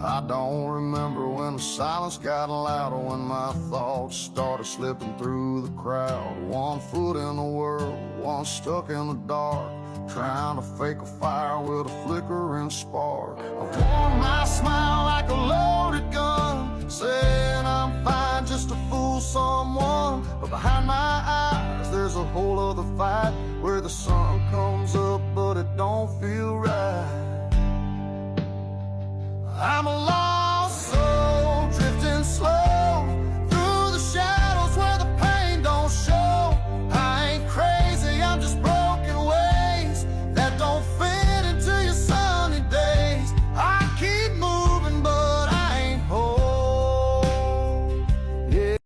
I don't remember when the silence got louder, when my thoughts started slipping through the crowd. One foot in the world, one stuck in the dark, trying to fake a fire with a flickering spark. I've worn my smile like a loaded gun, saying I'm fine just to fool someone. But behind my eyes there's a whole other fight, where the sun comes up but it don't feel right. I'm alive.